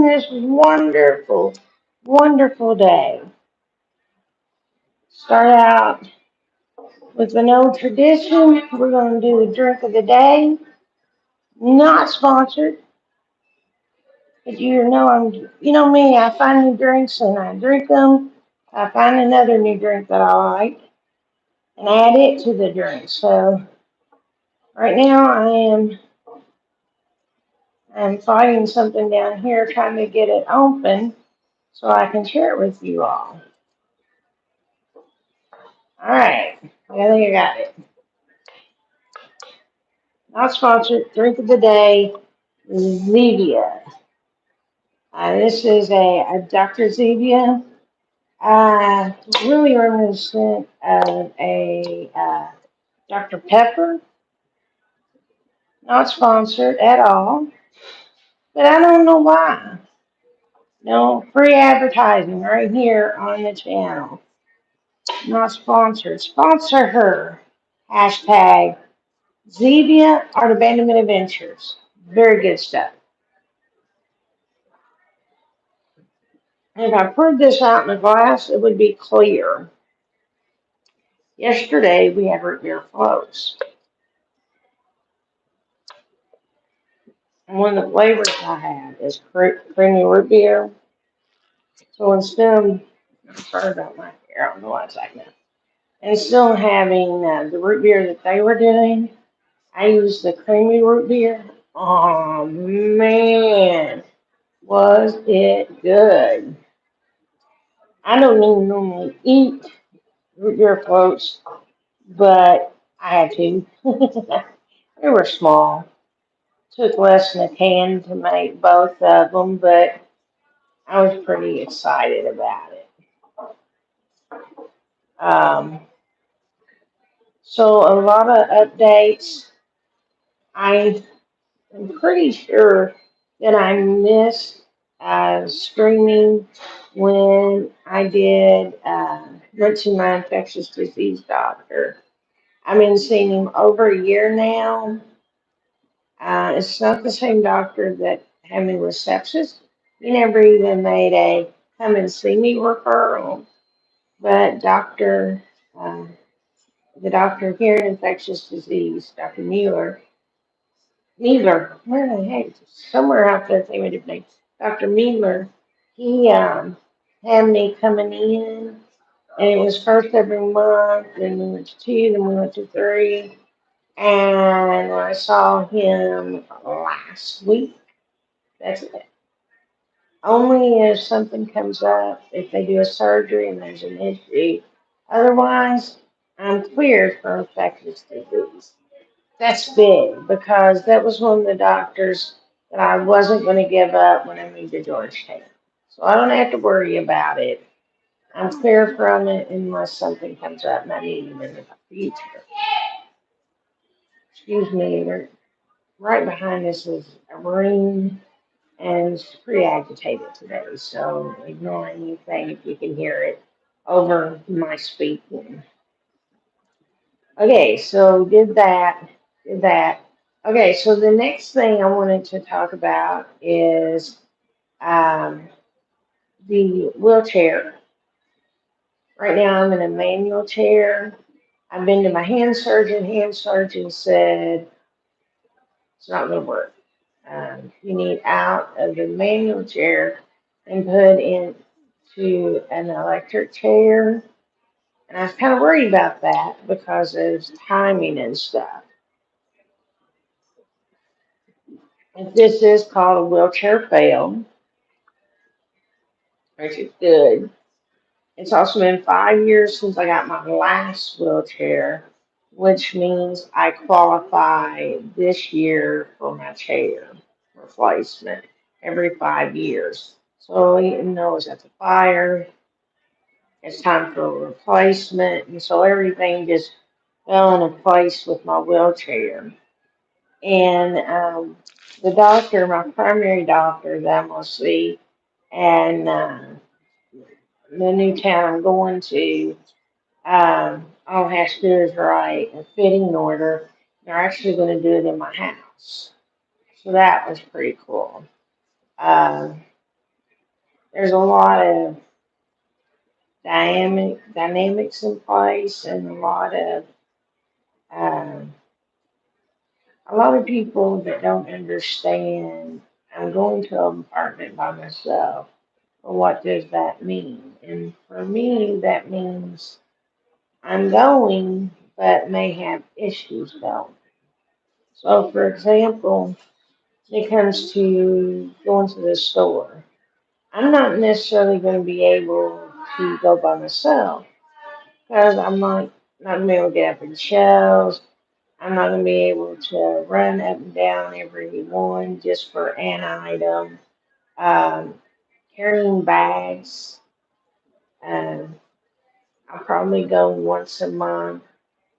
This wonderful, wonderful day. Start out with an old tradition. We're going to do the drink of the day. Not sponsored, but you know me. I find new drinks and I drink them. I find another new drink that I like and add it to the drink. So right now I'm fighting something down here, trying to get it open so I can share it with you all. All right, I think I got it. Not sponsored. Drink of the day, Zevia. This is a Dr. Zevia. Really reminiscent of a Dr. Pepper. Not sponsored at all, but I don't know why. No free advertising right here on the channel. Not sponsored. Sponsor her. Hashtag Zevia Art Abandonment Adventures. Very good stuff. If I poured this out in a glass, it would be clear. Yesterday we had root beer floats. And one of the flavors I had is creamy root beer. So I'm sorry about my hair, I don't know why it's like that. Instead of having the root beer that they were doing, I used the creamy root beer. Oh man, was it good. I don't even normally eat root beer floats, but I had to. They were small. Took less than a can to make both of them, but I was pretty excited about it. Um, so a lot of updates. I am pretty sure that I missed streaming when I did went to my infectious disease doctor. I've been seeing him over a year now. It's not the same doctor that had me with sepsis. He never even made a come and see me referral, but uh, the doctor here in infectious disease, Dr. Mueller, where the heck, somewhere out there, they would have been, Dr. Mueller, he had me coming in, and it was first every month, then we went to two, then we went to three, and I saw him last week. That's it. Only if something comes up, if they do a surgery and there's an issue. Otherwise, I'm cleared for infectious disease. That's big because that was one of the doctors that I wasn't going to give up when I moved to Georgetown. So I don't have to worry about it. I'm clear from it unless something comes up and I need him in the future. Excuse me, right behind us is a room and it's pretty agitated today, so ignore anything if you can hear it over my speaking. Okay, so did that. Okay, so the next thing I wanted to talk about is um, the wheelchair. Right now I'm in a manual chair. I've been to my hand surgeon. Hand surgeon said it's not going to work. You need out of the manual chair and put into an electric chair. And I was kind of worried about that because of timing and stuff. If this is called a wheelchair fail, which is good. It's also been 5 years since I got my last wheelchair, which means I qualify this year for my chair replacement every 5 years. So he knows that's a fire, it's time for a replacement, and so everything just fell into place with my wheelchair. And the doctor, my primary doctor that I'm going to see, and the new town I'm going to, all I have to do is write a fitting order. They're actually going to do it in my house. So that was pretty cool. Um, there's a lot of dynamics in place and um, a lot of people that don't understand. I'm going to an apartment by myself. Well, what does that mean? And for me, that means I'm going, but may have issues going. So, for example, when it comes to going to the store, I'm not necessarily going to be able to go by myself because I'm not going to be able to get up in shelves. I'm not going to be able to run up and down every one just for an item. Um, Carrying bags. Um, I'll probably go once a month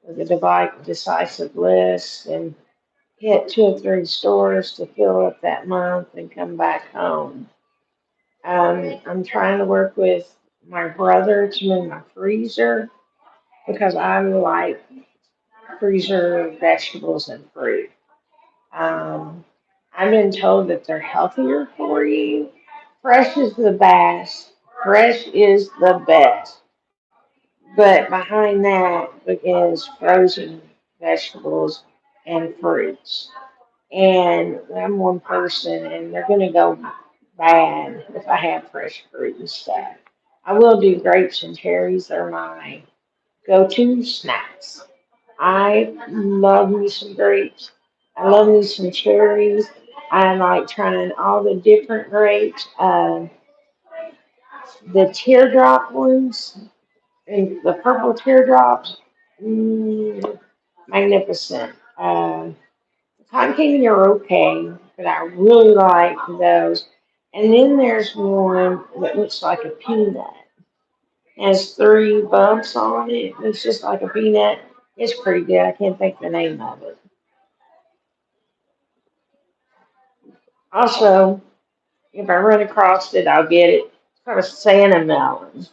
with a decisive list and hit 2 or 3 stores to fill up that month and come back home. I'm trying to work with my brother to move my freezer because I like freezer vegetables and fruit. Um, I've been told that they're healthier for you. Fresh is the best. Fresh is the best. But behind that is frozen vegetables and fruits. And I'm one person, and they're going to go bad if I have fresh fruit and stuff. I will do grapes and cherries. They're my go-to snacks. I love me some grapes. I love me some cherries. I like trying all the different grapes. The teardrop ones and the purple teardrops, mm, magnificent. Cotton candy are okay, but I really like those. And then there's one that looks like a peanut. Has 3 bumps on it. It's just like a peanut. It's pretty good. I can't think the name of it. Also, if I run across it, I'll get it. It's called a Santa melon.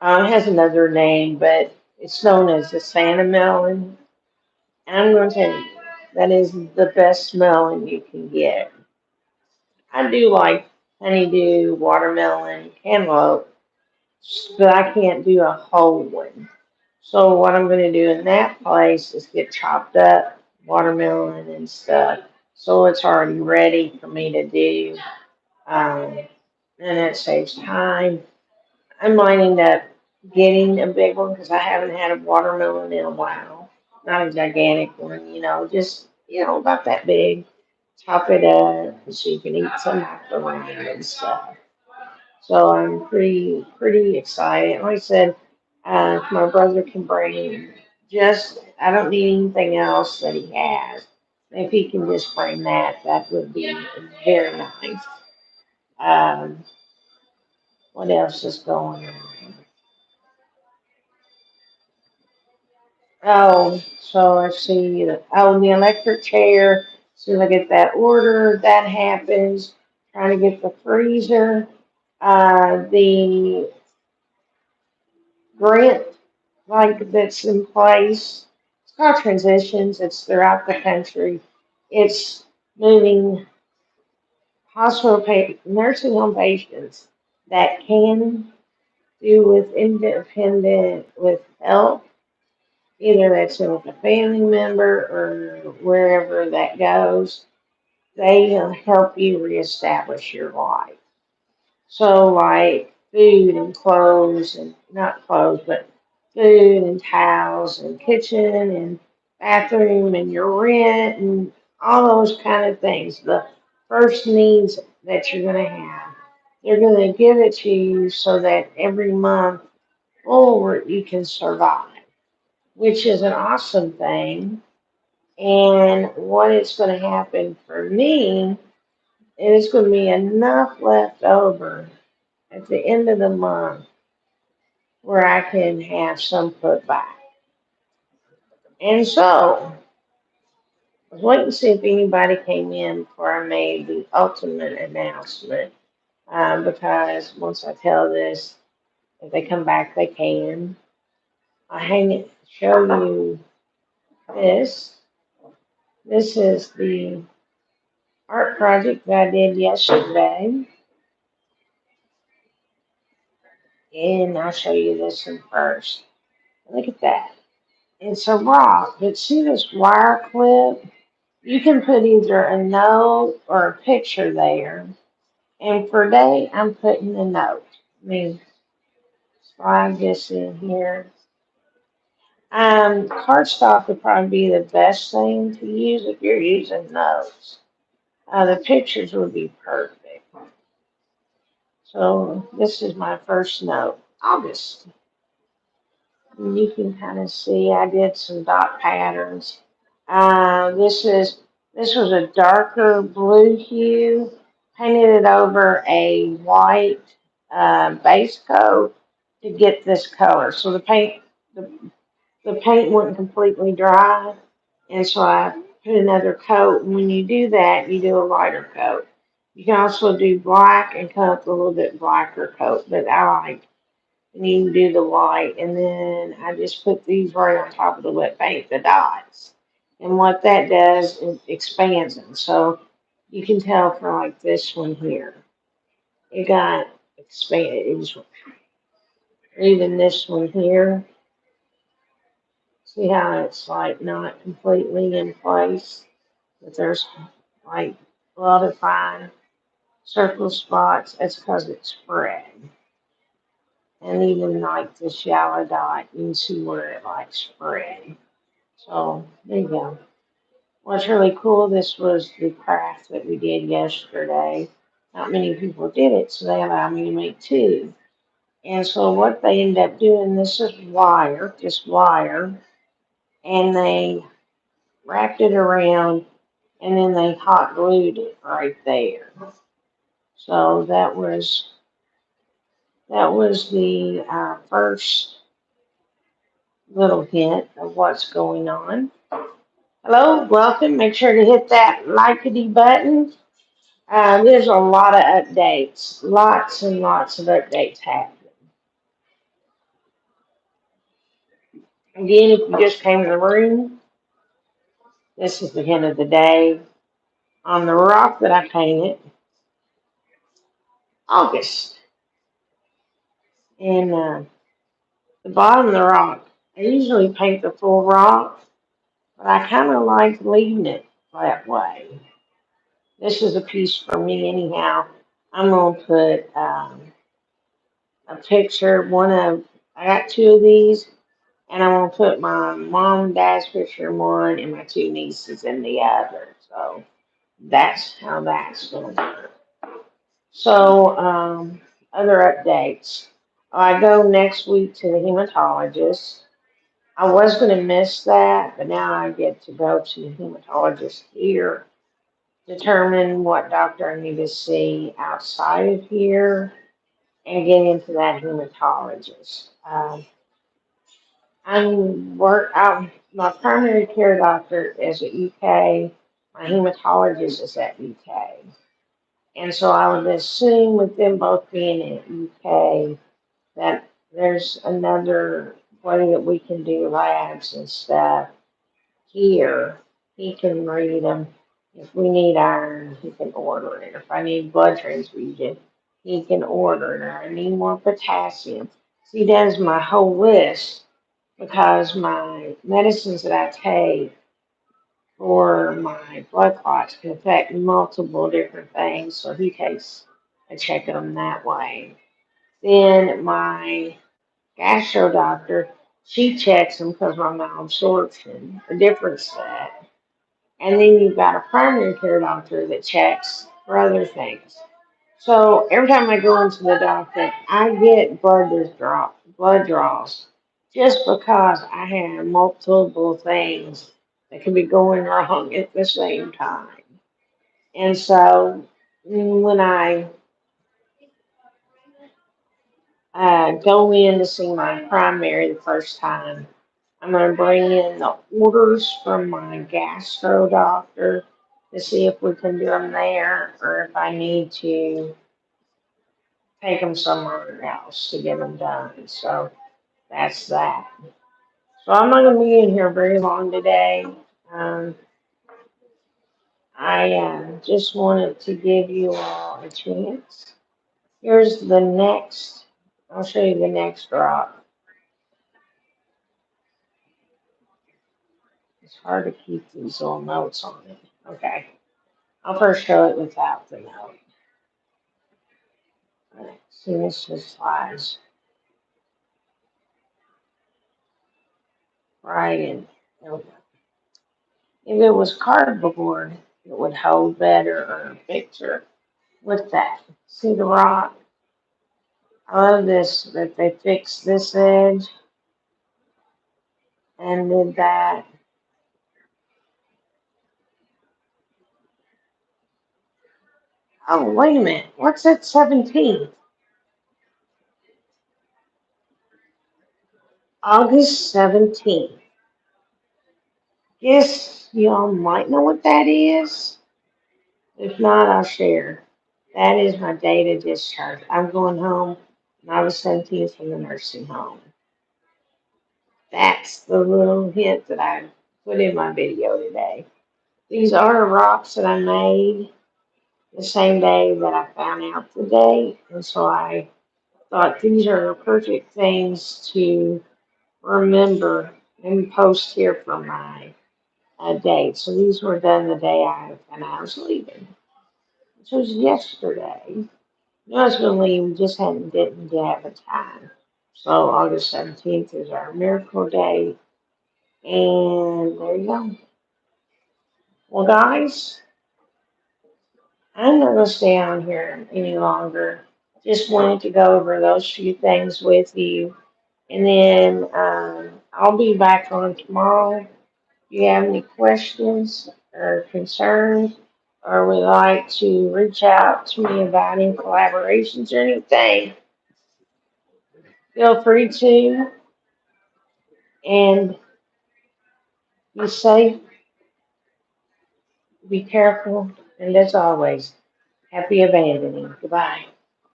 It has another name, but it's known as a Santa melon. And I'm going to tell you, that is the best melon you can get. I do like honeydew, watermelon, cantaloupe, but I can't do a whole one. So what I'm going to do in that place is get chopped up watermelon and stuff, so it's already ready for me to do, um, and it saves time. I might end up getting a big one because I haven't had a watermelon in a while. Not a gigantic one, just about that big. Chop it up so you can eat some macaroni and stuff. So I'm pretty excited. Like I said, if my brother can bring I don't need anything else that he has. If he can just bring that, that would be very nice. Um, what else is going on? Oh, so I see. The electric chair. As soon as I get that order, that happens. Trying to get the freezer. The grant that's in place. It's called Transitions. It's throughout the country. It's moving nursing home patients that can do with independent with help, either that's with a family member or wherever that goes. They help you reestablish your life. So, like food and clothes, and not clothes, but food and towels and kitchen and bathroom and your rent and all those kind of things. The first needs that you're going to have. They're going to give it to you so that every month forward you can survive, which is an awesome thing. And what is going to happen for me is going to be enough left over at the end of the month where I can have some put back. And so, I was waiting to see if anybody came in before I made the ultimate announcement. Because once I tell this, if they come back, they can. I show you this. This is the art project that I did yesterday. And I'll show you this one first. Look at that. It's a rock, but see this wire clip? You can put either a note or a picture there. And for today, I'm putting a note. Let me slide this in here. Cardstock would probably be the best thing to use if you're using notes. The pictures would be perfect. So this is my first note, August. And you can kind of see I did some dot patterns. Uh, this is this was a darker blue hue, painted it over a white base coat to get this color. So the paint wouldn't completely dry, and so I put another coat. And when you do that, you do a lighter coat. You can also do black and come up with a little bit blacker coat, but I like, and you can do the white, and then I just put these right on top of the wet paint, the dots. And what that does, it expands them. So you can tell for like this one here, it got expanded. Even this one here, see how it's like not completely in place, but there's like a lot of fine circle spots. That's because it's spread. And even like the shallow dot, you can see where it like spread. So there you go. What's really cool, this was the craft that we did yesterday. Not many people did it, so they allowed me to make two. And so what they end up doing, this is wire, just wire, and they wrapped it around and then they hot glued it right there. So that was the first little hint of what's going on. Hello, welcome. Make sure to hit that likety button. There's a lot of updates, lots and lots of updates happening. Again, if you just came to the room, this is the hint of the day. On the rock that I painted, August. And the bottom of the rock, I usually paint the full rock, but I kind of like leaving it that way. This is a piece for me anyhow. I'm going to put a picture, I got two of these, and I'm going to put my mom and dad's picture in one and my two nieces in the other. So that's how that's going to work. So, other updates. I go next week to the hematologist. I was going to miss that, but now I get to go to the hematologist here, determine what doctor I need to see outside of here, and get into that hematologist. My primary care doctor is at UK. My hematologist is at UK. And so I would assume with them both being at UK that there's another way that we can do labs and stuff here. He can read them. If we need iron, he can order it. If I need blood transfusion, he can order it. Or I need more potassium. So he does my whole list because my medicines that I take for my blood clots can affect multiple different things. So he takes a check of them that way. Then my gastro doctor, she checks them because of my malabsorption, a different set. And then you've got a primary care doctor that checks for other things. So every time I go into the doctor, I get blood draws, just because I have multiple things that could be going wrong at the same time. And so when I go in to see my primary the first time, I'm going to bring in the orders from my gastro doctor to see if we can do them there or if I need to take them somewhere else to get them done. So that's that. So I'm not going to be in here very long today. Um, I just wanted to give you all a chance. Here's the next I'll show you the next rock. It's hard to keep these little notes on it. Okay. I'll first show it without the note. Alright, see, this just slides right in. There we go. If it was cardboard, it would hold better on a picture with that. See the rock? I love this, that they fixed this edge and did that. Oh, wait a minute. What's that 17th? August 17th. Guess y'all might know what that is. If not, I'll share. That is my date of discharge. I'm going home on August 17th from the nursing home. That's the little hint that I put in my video today. These are rocks that I made the same day that I found out the date, and so I thought these are perfect things to remember and post here for my date. So these were done the day I was leaving, which was yesterday. I was going to leave, we just didn't have a time. So August 17th is our miracle day, and there you go. Well, guys, I'm not going to stay on here any longer. Just wanted to go over those few things with you. And then I'll be back on tomorrow. If you have any questions or concerns or would like to reach out to me about any collaborations or anything, feel free to. And be safe, be careful, and as always, happy abandoning. Goodbye.